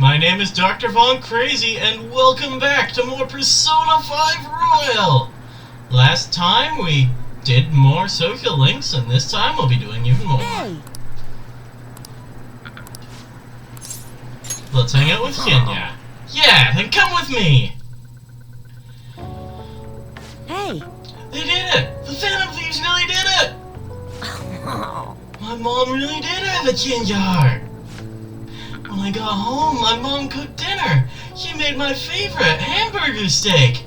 My name is Dr. Von Crazy, and welcome back to more Persona 5 Royal! Last time we did more social links, and this time we'll be doing even more. Hey. Let's hang out with Kenya. Yeah, then come with me! Hey. They did it! The Phantom Thieves really did it! My mom really did have a Kenya heart! When I got home, my mom cooked dinner. She made my favorite, hamburger steak.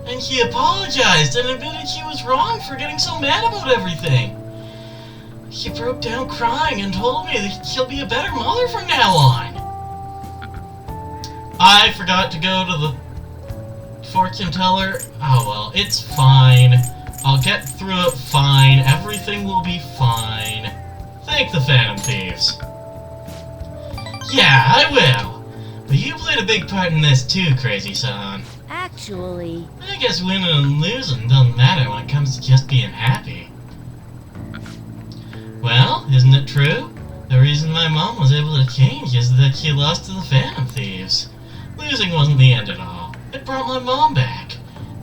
And he apologized and admitted he was wrong for getting so mad about everything. He broke down crying and told me that he'll be a better mother from now on. I forgot to go to the fortune teller. Oh well, it's fine. I'll get through it fine. Everything will be fine. Thank the Phantom Thieves. Yeah, I will. But you played a big part in this too, Crazy-san. Actually... I guess winning and losing doesn't matter when it comes to just being happy. Well, isn't it true? The reason my mom was able to change is that she lost to the Phantom Thieves. Losing wasn't the end at all. It brought my mom back.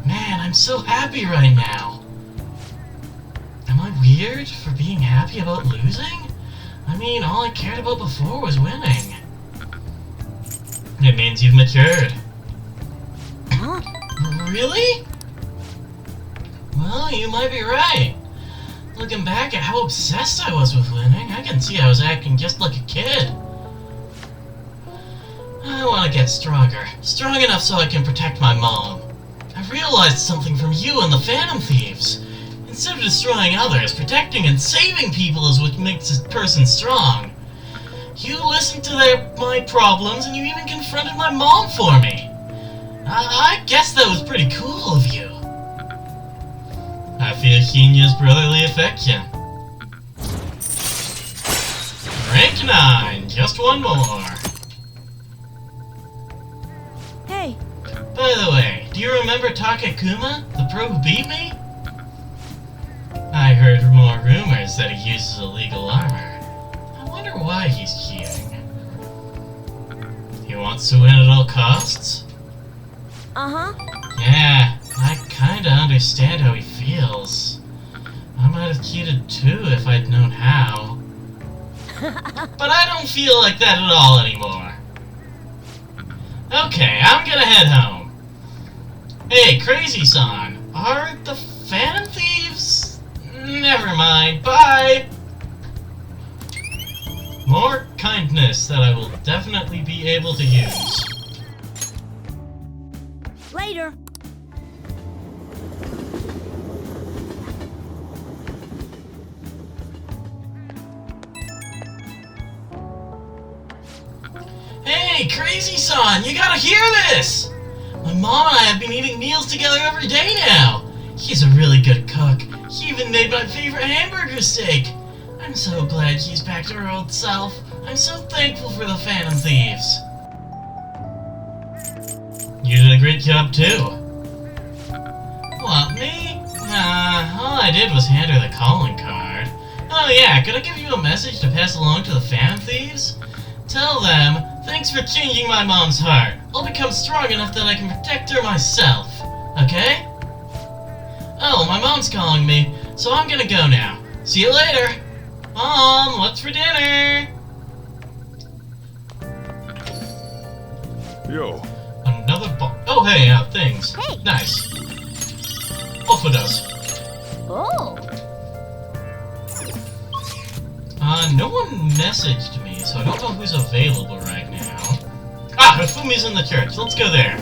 Man, I'm so happy right now. Am I weird for being happy about losing? I mean, all I cared about before was winning. It means you've matured. Huh? Really? Well, you might be right. Looking back at how obsessed I was with winning, I can see I was acting just like a kid. I want to get stronger. Strong enough so I can protect my mom. I realized something from you and the Phantom Thieves. Instead of destroying others, protecting and saving people is what makes a person strong. You listened to my problems, and you even confronted my mom for me. I guess that was pretty cool of you. I feel Kenya's brotherly affection. Rank 9, just one more. Hey. By the way, do you remember Takekuma, the pro who beat me? I heard more rumors that he uses illegal armor. I wonder why he's cheating. He wants to win at all costs? Uh-huh. Yeah, I kinda understand how he feels. I might have cheated too if I'd known how. But I don't feel like that at all anymore. Okay, I'm gonna head home. Hey, Crazy-san, are the Phantom Thieves? Never mind, bye! More kindness that I will definitely be able to use. Later. Hey, Crazy-san, you gotta hear this! My mom and I have been eating meals together every day now. She's a really good cook. She even made my favorite hamburger steak. I'm so glad she's back to her old self. I'm so thankful for the Phantom Thieves. You did a great job too. What, me? Nah, all I did was hand her the calling card. Oh yeah, could I give you a message to pass along to the Phantom Thieves? Tell them, thanks for changing my mom's heart. I'll become strong enough that I can protect her myself. Okay? Oh, my mom's calling me, so I'm gonna go now. See you later. Mom, what's for dinner? Yo. Another oh, hey, things. Hey. Nice. Off with us. Oh. No one messaged me, so I don't know who's available right now. Ah, Hifumi's in the church. Let's go there.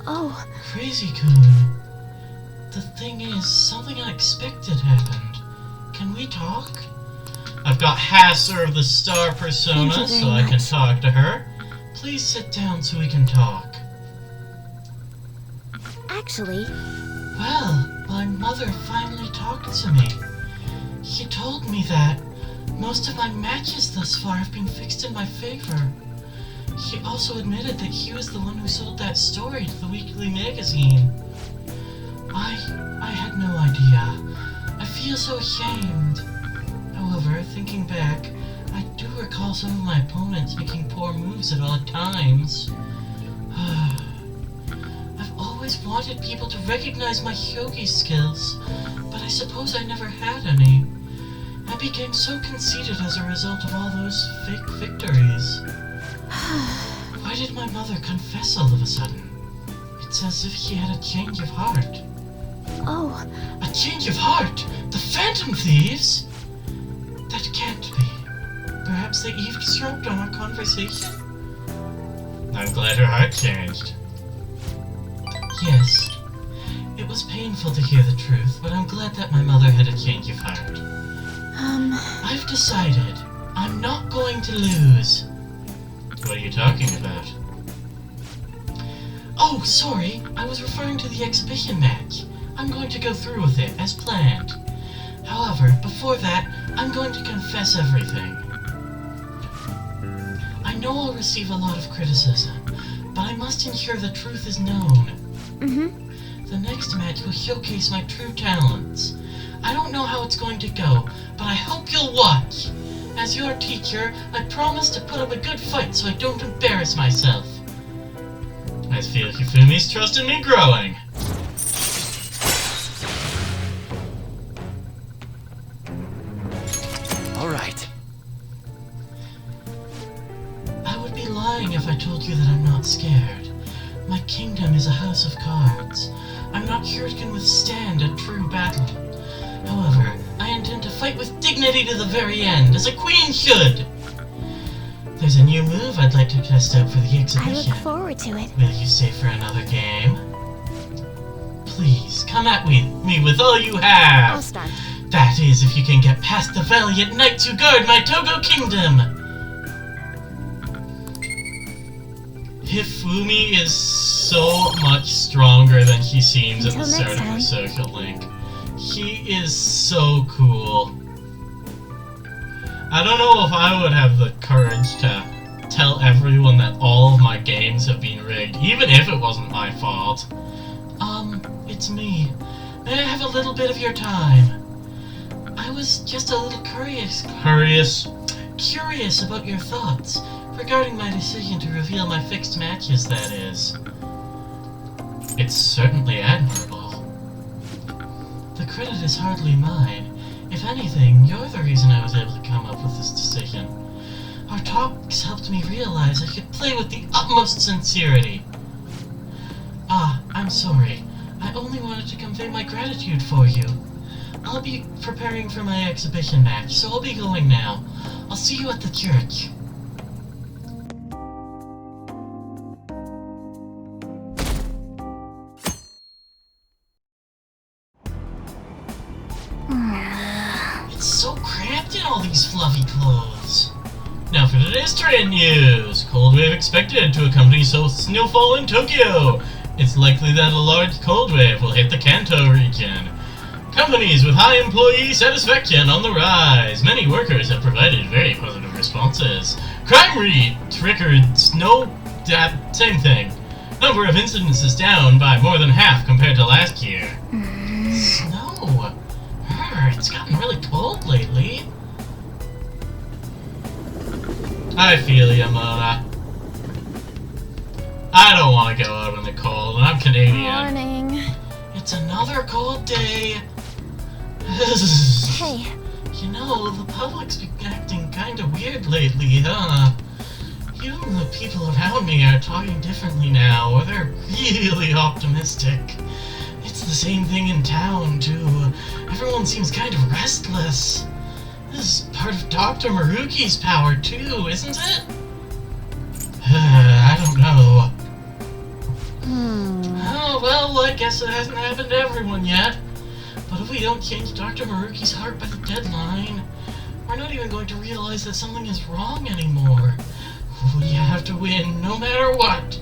Oh. Crazy-kun. The thing is, something unexpected happened. Can we talk? I've got Hasser of the Star Persona, Thank you so very I can much. talk to her. Please sit down so we can talk. Actually... Well, my mother finally talked to me. She told me that most of my matches thus far have been fixed in my favor. She also admitted that he was the one who sold that story to the weekly magazine. I had no idea. I feel so ashamed. However, thinking back, I do recall some of my opponents making poor moves at odd times. I've always wanted people to recognize my Hyogi skills, but I suppose I never had any. I became so conceited as a result of all those fake victories. Why did my mother confess all of a sudden? It's as if she had a change of heart. Oh, A change of heart? The Phantom Thieves? That can't be. Perhaps they eavesdropped on our conversation? I'm glad her heart changed. Yes. It was painful to hear the truth, but I'm glad that my mother had a change of heart. I've decided I'm not going to lose. What are you talking about? Oh, sorry. I was referring to the exhibition match. I'm going to go through with it, as planned. However, before that, I'm going to confess everything. I know I'll receive a lot of criticism, but I must ensure the truth is known. The next match will showcase my true talents. I don't know how it's going to go, but I hope you'll watch. As your teacher, I promise to put up a good fight so I don't embarrass myself. I feel Hifumi's trust in me growing. All right. I would be lying if I told you that I'm not scared. My kingdom is a house of cards. I'm not sure it can withstand a true battle. However, I intend to fight with dignity to the very end, as a queen should. There's a new move I'd like to test out for the I exhibition. look forward to it. Will you stay for another game? Please, come at me with all you have. I'll start. That is, if you can get past the valiant knights who guard my Togo kingdom. Hifumi is so much stronger than she seems at the Until start next of her time. social link. She is so cool. I don't know if I would have the courage to tell everyone that all of my games have been rigged, even if it wasn't my fault. It's me. May I have a little bit of your time? I was just a little curious about your thoughts regarding my decision to reveal my fixed matches, that is. It's certainly admirable. The credit is hardly mine. If anything, you're the reason I was able to come up with this decision. Our talks helped me realize I could play with the utmost sincerity. I'm sorry. I only wanted to convey my gratitude for you. I'll be preparing for my exhibition match, so I'll be going now. I'll see you at the church. It's so cramped in all these fluffy clothes. Now for today's trend news. Cold wave expected to accompany snowfall in Tokyo. It's likely that a large cold wave will hit the Kanto region. Companies with high employee satisfaction on the rise. Many workers have provided very positive responses. Crime rate record same thing. Number of incidents is down by more than half compared to last year. Snow. It's gotten really cold lately. I feel ya, Mona. I don't want to go out in the cold, and I'm Canadian. Morning. It's another cold day. Hey. You know, the public's been acting kind of weird lately, huh? Even the people around me are talking differently now, or they're really optimistic. It's the same thing in town, too. Everyone seems kind of restless. This is part of Dr. Maruki's power, too, isn't it? I don't know. Oh, well, I guess it hasn't happened to everyone yet. But if we don't change Dr. Maruki's heart by the deadline, we're not even going to realize that something is wrong anymore. We have to win, no matter what.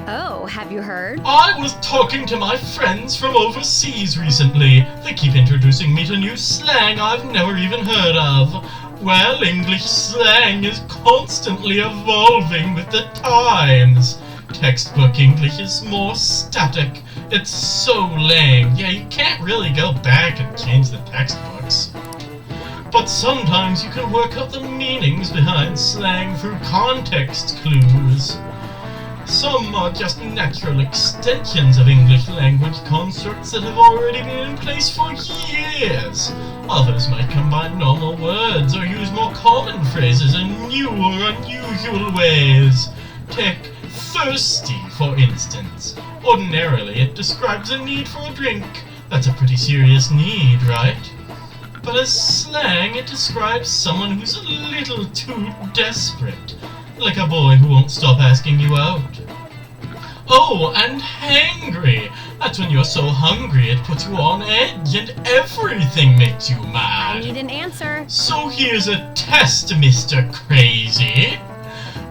Oh, have you heard? I was talking to my friends from overseas recently. They keep introducing me to new slang I've never even heard of. Well, English slang is constantly evolving with the times. Textbook English is more static. It's so lame. Yeah, you can't really go back and change the textbooks. But sometimes you can work out the meanings behind slang through context clues. Some are just natural extensions of English language constructs that have already been in place for years. Others might combine normal words or use more common phrases in new or unusual ways. Take thirsty, for instance. Ordinarily, it describes a need for a drink. That's a pretty serious need, right? But as slang, it describes someone who's a little too desperate. Like a boy who won't stop asking you out. Oh, and hangry. That's when you're so hungry it puts you on edge and everything makes you mad. I need an answer. So here's a test, Mr. Crazy.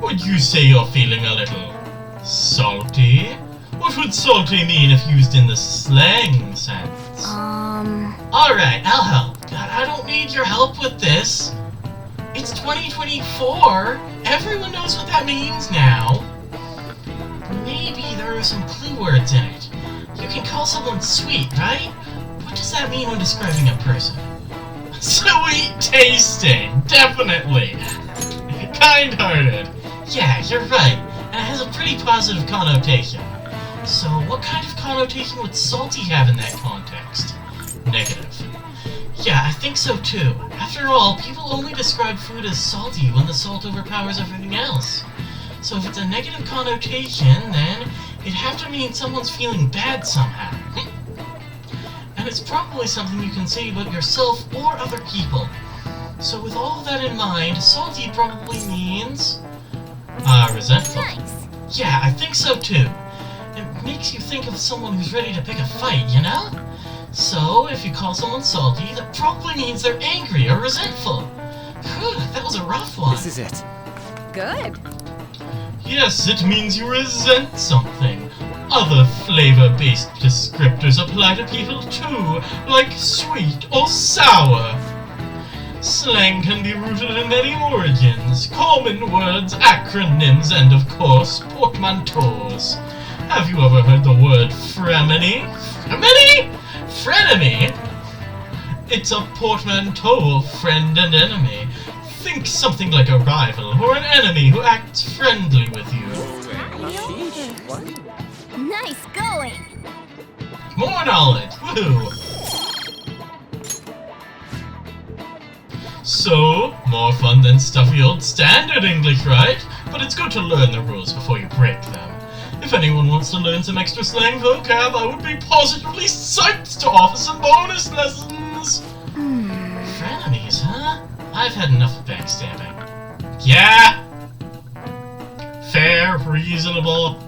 Would you say you're feeling a little salty? What would salty mean if used in the slang sense? Alright, I'll help. God, I don't need your help with this. It's 2024. Everyone knows what that means now. Maybe there are some clue words in it. You can call someone sweet, right? What does that mean when describing a person? Sweet tasting, definitely. Kind-hearted. Yeah, you're right. And it has a pretty positive connotation. So what kind of connotation would salty have in that context? Negative. Yeah, I think so too. After all, people only describe food as salty when the salt overpowers everything else. So if it's a negative connotation, then it'd have to mean someone's feeling bad somehow. And it's probably something you can say about yourself or other people. So with all of that in mind, salty probably means... resentful. Nice. Yeah, I think so too. It makes you think of someone who's ready to pick a fight, you know? So, if you call someone salty, that probably means they're angry or resentful. Whew, that was a rough one. This is it. Good. Yes, it means you resent something. Other flavor-based descriptors apply to people too, like sweet or sour. Slang can be rooted in many origins, common words, acronyms, and of course, portmanteaus. Have you ever heard the word frenemy? Frenemy? Frenemy? It's a portmanteau of friend and enemy. Think something like a rival or an enemy who acts friendly with you. Nice going. More knowledge! Woohoo! So, more fun than stuffy old standard English, right? But it's good to learn the rules before you break them. If anyone wants to learn some extra slang vocab, I would be positively psyched to offer some bonus lessons! Frenemies, huh? I've had enough of backstabbing. Yeah! Fair, reasonable.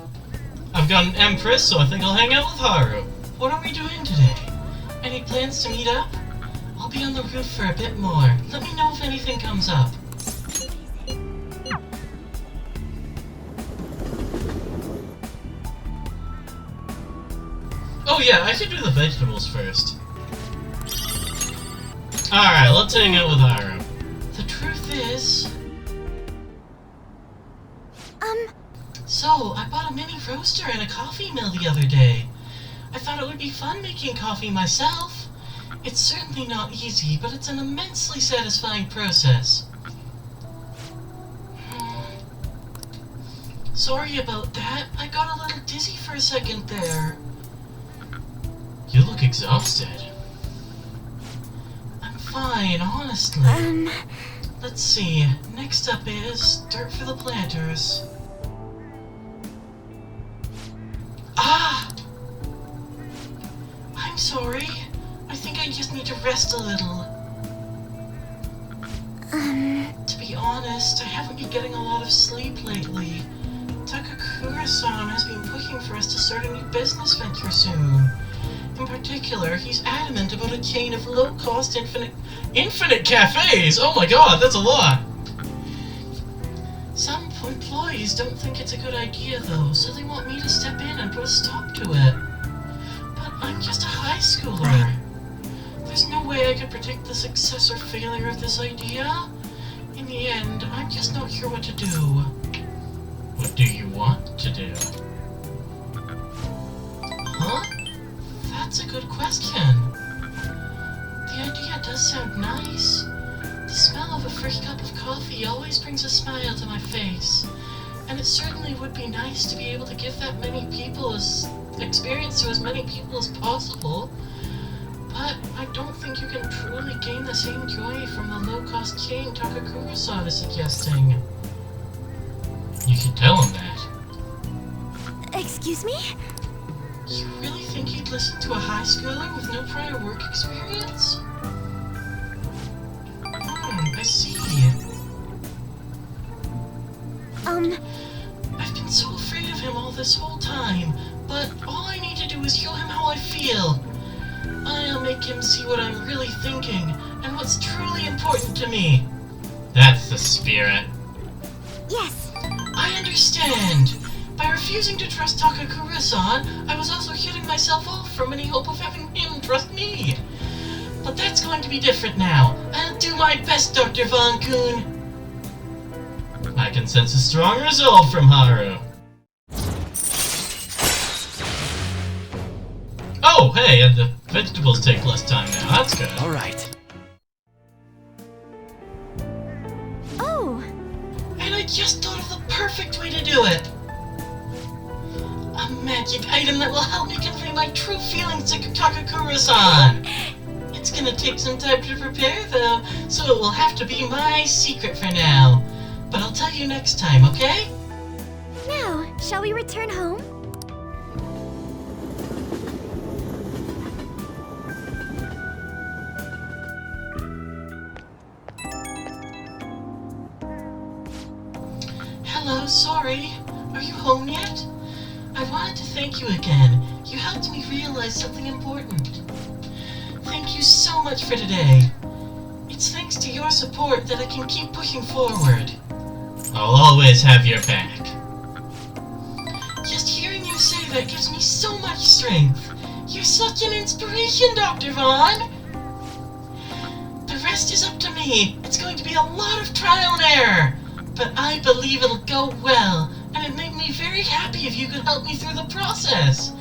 I've got an Empress, so I think I'll hang out with Haru. What are we doing today? Any plans to meet up? I'll be on the roof for a bit more. Let me know if anything comes up. Oh yeah, I should do the vegetables first. Alright, let's hang out with Haru. The truth is... So, I bought a mini roaster and a coffee mill the other day. I thought it would be fun making coffee myself. It's certainly not easy, but it's an immensely satisfying process. Sorry about that. I got a little dizzy for a second there. You look exhausted. I'm fine, honestly. Let's see. Next up is dirt for the planters. Ah! I'm sorry. I think I just need to rest a little. To be honest, I haven't been getting a lot of sleep lately. Takakura-san has been pushing for us to start a new business venture soon. In particular, he's adamant about a chain of low-cost infinite cafes! Oh my god, that's a lot! Some employees don't think it's a good idea though, so they want me to step in and put a stop to it. But I'm just a high schooler. There's no way I could predict the success or failure of this idea. In the end, I'm just not sure what to do. What do you want to do? Huh? That's a good question. The idea does sound nice. The smell of a fresh cup of coffee always brings a smile to my face. And it certainly would be nice to be able to give that many people experience to as many people as possible. But I don't think you can truly gain the same joy from the low-cost chain Takakura-san is suggesting. You should tell him that. Excuse me? You really think he'd listen to a high schooler with no prior work experience? I see. I've been so afraid of him all this whole time, but all I need to do is show him how I feel. I'll make him see what I'm really thinking, and what's truly important to me. That's the spirit. Yes. I understand. By refusing to trust Takakura-san, I was also shutting myself off from any hope of having him trust me. But that's going to be different now. I'll do my best, Dr. Von-kun. I can sense a strong resolve from Haru. Oh, hey, and the vegetables take less time now. That's good. All right. Oh. And I just thought of the perfect way to do it. A magic item that will help me convey my true feelings to Takakura-san. It's gonna take some time to prepare, though, so it will have to be my secret for now. But I'll tell you next time, okay? Now, shall we return home? Hello, sorry. Are you home yet? I wanted to thank you again. You helped me realize something important. Thank you so much for today. It's thanks to your support that I can keep pushing forward. I'll always have your back. Just hearing you say that gives me so much strength. You're such an inspiration, Dr. Vaughn. The rest is up to me. It's going to be a lot of trial and error. But I believe it'll go well, and it'd make me very happy if you could help me through the process.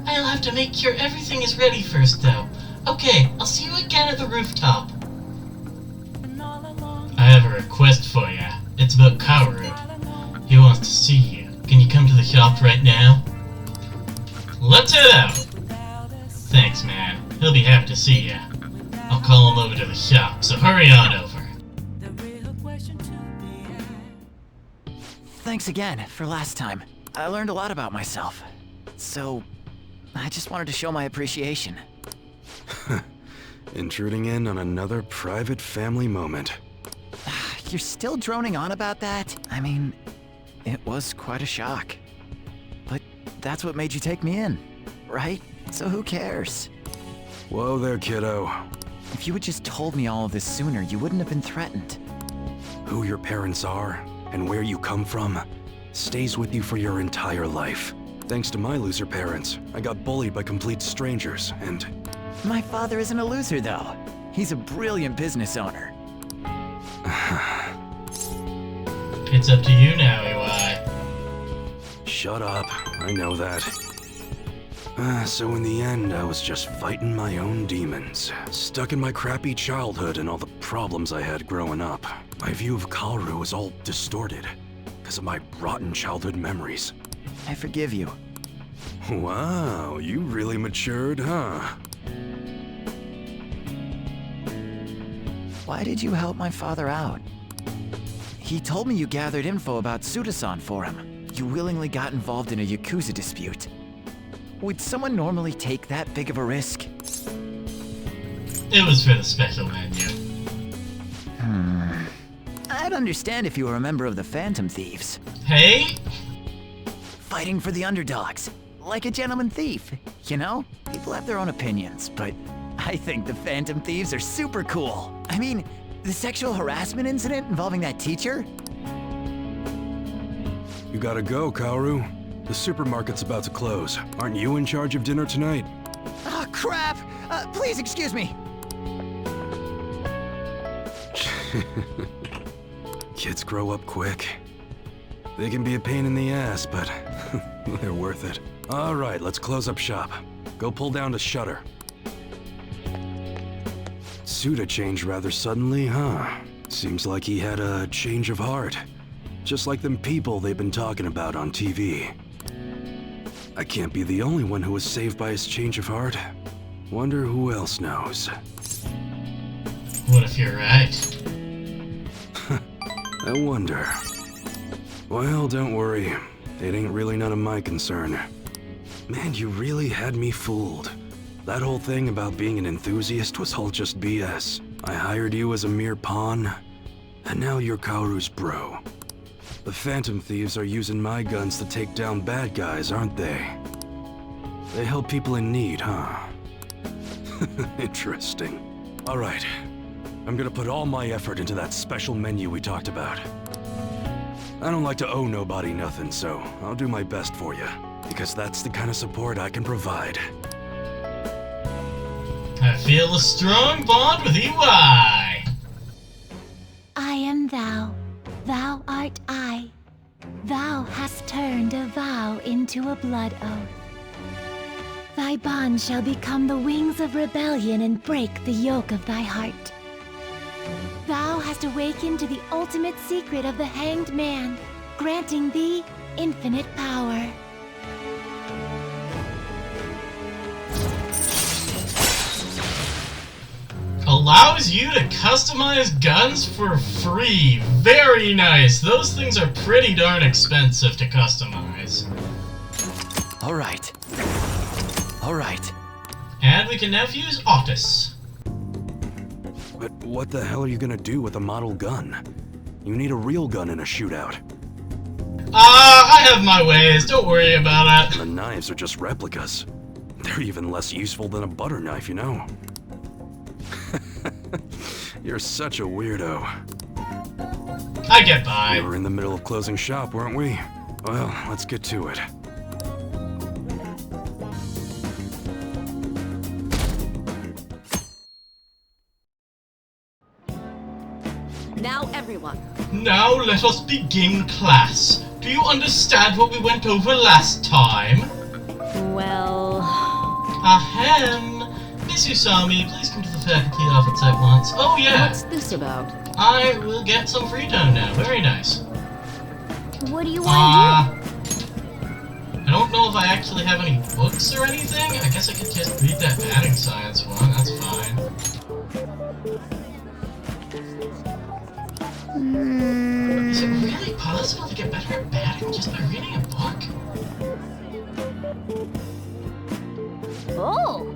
I'll have to make sure everything is ready first, though. Okay, I'll see you again at the rooftop. I have a request for you. It's about Kaoru. He wants to see you. Can you come to the shop right now? Let's head out! Thanks, man. He'll be happy to see you. I'll call him over to the shop, so hurry on over. Thanks again for last time. I learned a lot about myself. So, I just wanted to show my appreciation. Intruding in on another private family moment. You're still droning on about that? I mean, it was quite a shock. But that's what made you take me in, right? So who cares? Whoa there, kiddo. If you had just told me all of this sooner, you wouldn't have been threatened. Who your parents are and where you come from stays with you for your entire life. Thanks to my loser parents, I got bullied by complete strangers, and... My father isn't a loser, though. He's a brilliant business owner. It's up to you now, EY. Shut up, I know that. So in the end, I was just fighting my own demons. Stuck in my crappy childhood and all the problems I had growing up. My view of Kaoru was all distorted, because of my rotten childhood memories. I forgive you. Wow, you really matured, huh? Why did you help my father out? He told me you gathered info about Suda-san for him. You willingly got involved in a Yakuza dispute. Would someone normally take that big of a risk? It was for the special menu. I'd understand if you were a member of the Phantom Thieves. Hey? Fighting for the underdogs. Like a gentleman thief, you know? People have their own opinions, but I think the Phantom Thieves are super cool. I mean, the sexual harassment incident involving that teacher? You gotta go, Kaoru. The supermarket's about to close. Aren't you in charge of dinner tonight? Ah, crap! Please excuse me. Kids grow up quick. They can be a pain in the ass, but they're worth it. All right, let's close up shop. Go pull down the shutter. Suda changed rather suddenly, huh? Seems like he had a change of heart. Just like them people they've been talking about on TV. I can't be the only one who was saved by his change of heart. Wonder who else knows. What if you're right? I wonder. Well, don't worry. It ain't really none of my concern. Man, you really had me fooled. That whole thing about being an enthusiast was all just BS. I hired you as a mere pawn, and now you're Kaoru's bro. The Phantom Thieves are using my guns to take down bad guys, aren't they? They help people in need, huh? Interesting. Alright. I'm gonna put all my effort into that special menu we talked about. I don't like to owe nobody nothing, so I'll do my best for you. Because that's the kind of support I can provide. I feel a strong bond with EY! I am thou. Thou art I. Thou hast turned a vow into a blood oath. Thy bond shall become the wings of rebellion and break the yoke of thy heart. Thou hast awakened to the ultimate secret of the hanged man, granting thee infinite power. Allows you to customize guns for free. Very nice. Those things are pretty darn expensive to customize. Alright. Alright. And we can now use Otis. But what the hell are you gonna do with a model gun? You need a real gun in a shootout. I have my ways. Don't worry about it. The knives are just replicas. They're even less useful than a butter knife, you know? You're such a weirdo. I get by. We were in the middle of closing shop, weren't we? Well, let's get to it. Now everyone. Now let us begin class. Do you understand what we went over last time? Well... Ahem. Miss Usami, please come to the faculty office at once. Oh yeah. What's this about? I will get some free time now. Very nice. What do you want I don't know if I actually have any books or anything. I guess I could just read that batting science one. That's fine. Is it really possible to get better at batting just by reading a book? Oh!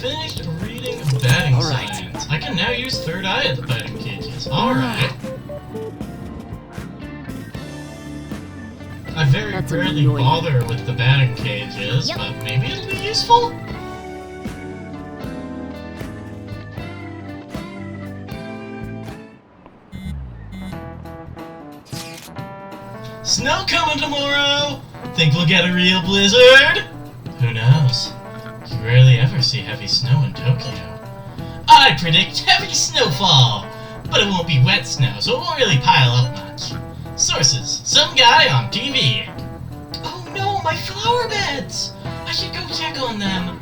Finished reading batting All right. science. I can now use third eye at the batting cages. Alright. I very That's rarely annoying. bother with the batting cages, Yep. but maybe it'll be useful? Snow coming tomorrow! Think we'll get a real blizzard? Who knows? You rarely ever see heavy snow in Tokyo. I predict heavy snowfall! But it won't be wet snow, so it won't really pile up much. Sources, some guy on TV. Oh no, my flower beds! I should go check on them.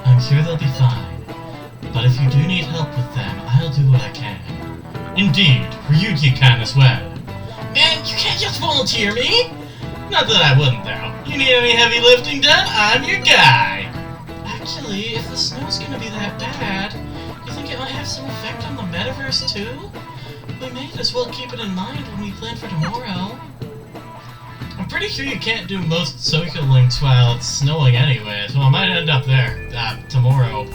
I'm sure they'll be fine. But if you do need help with them, I'll do what I can. Indeed, Ryuji can as well. Man, you can't just volunteer me! Not that I wouldn't, though. You need any heavy lifting done? I'm your guy! Actually, if the snow's gonna be that bad, you think it might have some effect on the metaverse, too? We may as well keep it in mind when we plan for tomorrow. I'm pretty sure you can't do most social links while it's snowing anyway, so I might end up there, tomorrow.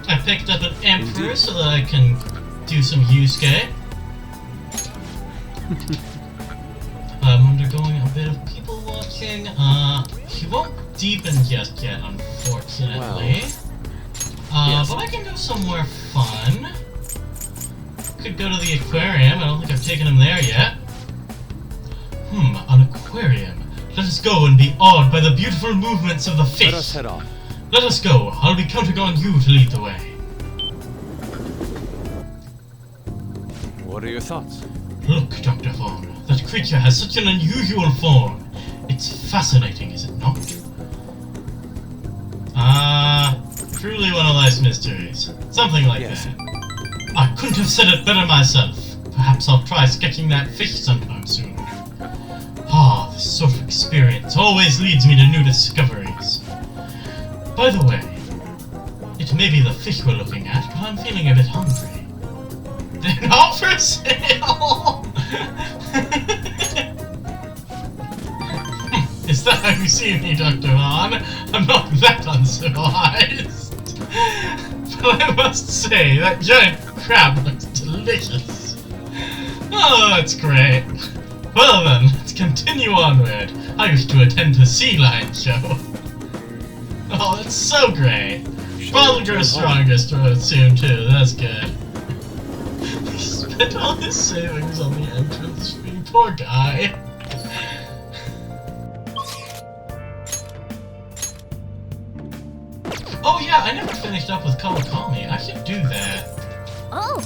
I picked up an Emperor so that I can do some Yusuke. I'm undergoing a bit of people watching. He won't deepen just yet, unfortunately. Yes. But I can go somewhere fun. Could go to the aquarium. I don't think I've taken him there yet. An aquarium. Let us go and be awed by the beautiful movements of the fish. Let us head off. Let us go. I'll be counting on you to lead the way. What are your thoughts? Look, Dr. Vaughn. That creature has such an unusual form. It's fascinating, is it not? Truly one of life's mysteries. Something like Yes. that. I couldn't have said it better myself. Perhaps I'll try sketching that fish sometime soon. This sort of experience always leads me to new discoveries. By the way, it may be the fish we're looking at, but I'm feeling a bit hungry. They're not for sale! Is that how you see me, Dr. Vaughn? I'm not that uncivilized. But I must say, that giant crab looks delicious. Oh, that's great. Well then, let's continue onward. I used to attend the Sea Lion show. Oh, that's so great. Probably grow stronger soon too, that's good. He spent all his savings on the entrance fee, poor guy. Oh yeah, I never finished up with Kawakami. I should do that. Oh!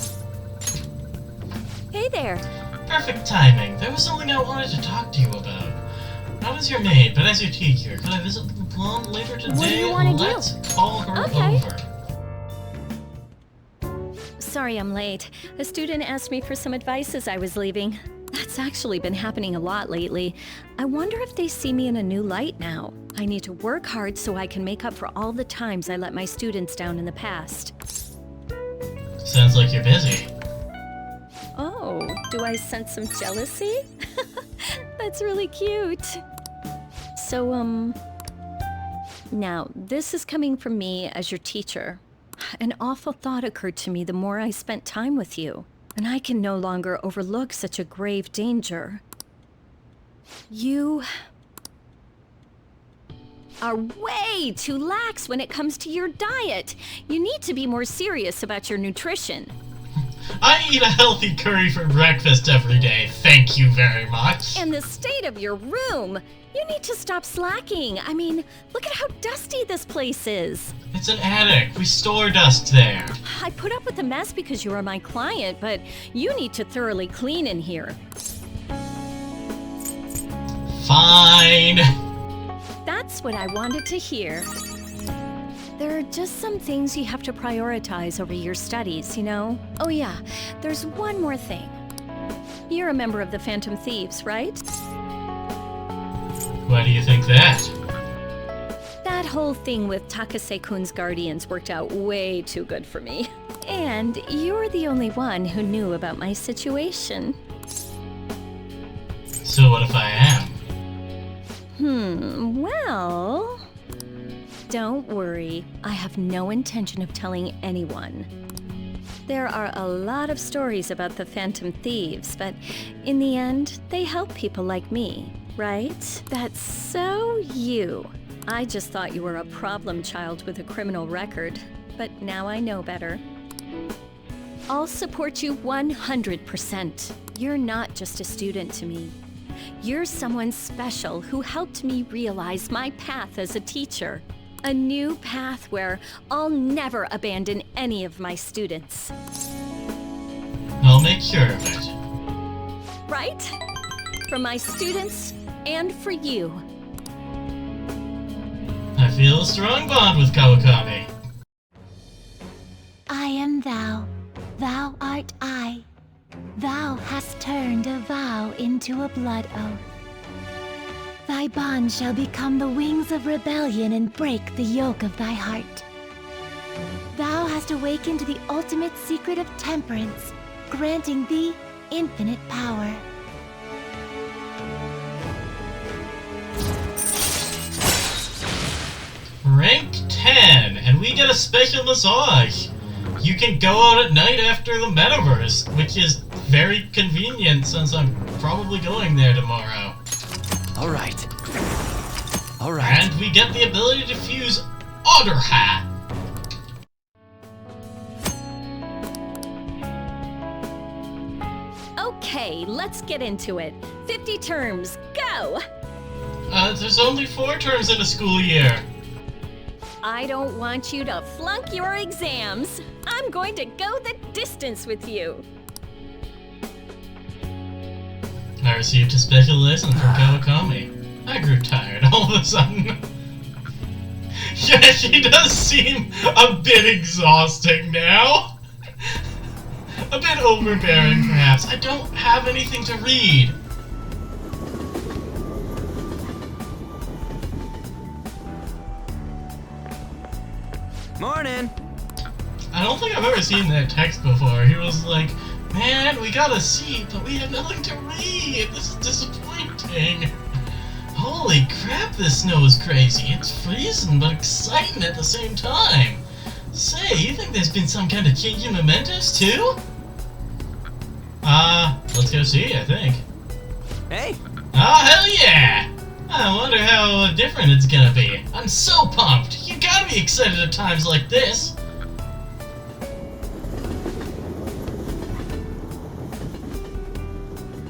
Hey there. Perfect timing. There was something I wanted to talk to you about. Not as your maid, but as your teacher. Could I visit the blonde later today? What do you want to do? Let's call her Okay. over. Sorry I'm late. A student asked me for some advice as I was leaving. That's actually been happening a lot lately. I wonder if they see me in a new light now. I need to work hard so I can make up for all the times I let my students down in the past. Sounds like you're busy. Oh, do I sense some jealousy? That's really cute. So, now, this is coming from me as your teacher. An awful thought occurred to me the more I spent time with you, and I can no longer overlook such a grave danger. You are way too lax when it comes to your diet. You need to be more serious about your nutrition. I eat a healthy curry for breakfast every day, thank you very much. And the state of your room. You need to stop slacking. I mean, look at how dusty this place is. It's an attic. We store dust there. I put up with the mess because you are my client, but you need to thoroughly clean in here. Fine. That's what I wanted to hear. There are just some things you have to prioritize over your studies, you know? Oh yeah, there's one more thing. You're a member of the Phantom Thieves, right? Why do you think that? That whole thing with Takase-kun's guardians worked out way too good for me. And you're the only one who knew about my situation. So what if I am? Well... Don't worry, I have no intention of telling anyone. There are a lot of stories about the Phantom Thieves, but in the end, they help people like me, right? That's so you. I just thought you were a problem child with a criminal record, but now I know better. I'll support you 100%. You're not just a student to me. You're someone special who helped me realize my path as a teacher. A new path where I'll never abandon any of my students. I'll make sure of it. Right? For my students and for you. I feel a strong bond with Kawakami. I am thou, thou art I. Thou hast turned a vow into a blood oath. Thy bond shall become the wings of rebellion and break the yoke of thy heart. Thou hast awakened to the ultimate secret of temperance, granting thee infinite power. Rank 10, and we get a special massage. You can go out at night after the metaverse, which is very convenient since I'm probably going there tomorrow. Alright. Alright. And we get the ability to fuse Otter Hat. Okay, let's get into it. 50 terms, go! There's only 4 terms in a school year. I don't want you to flunk your exams. I'm going to go the distance with you. I received a special lesson from Kawakami. I grew tired all of a sudden. Yeah, she does seem a bit exhausting now. A bit overbearing, perhaps. I don't have anything to read. Morning. I don't think I've ever seen that text before. He was like, man, we got a seat, but we have nothing to read. This is disappointing. Holy crap, this snow is crazy. It's freezing, but exciting at the same time. Say, you think there's been some kind of change in mementos, too? Let's go see, I think. Hey. Oh, hell yeah! I wonder how different it's gonna be. I'm so pumped. You gotta be excited at times like this.